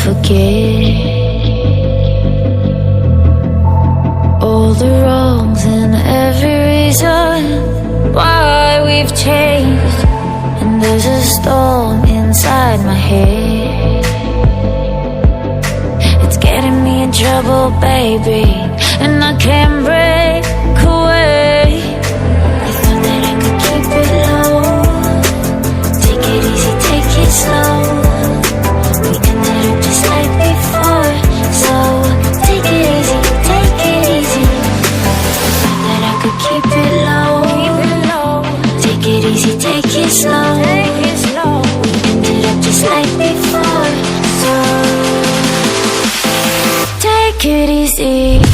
forget all the wrongs and every reason why we've changed. And there's a storm inside my head, it's getting me in trouble, baby, and I can't break away. I thought that I could keep it low, take it easy, take it slow. We ended up just like before, so take it easy, take it easy. I thought that I could keep it low, take it easy, take it slow. We ended up just like before, so take it easy.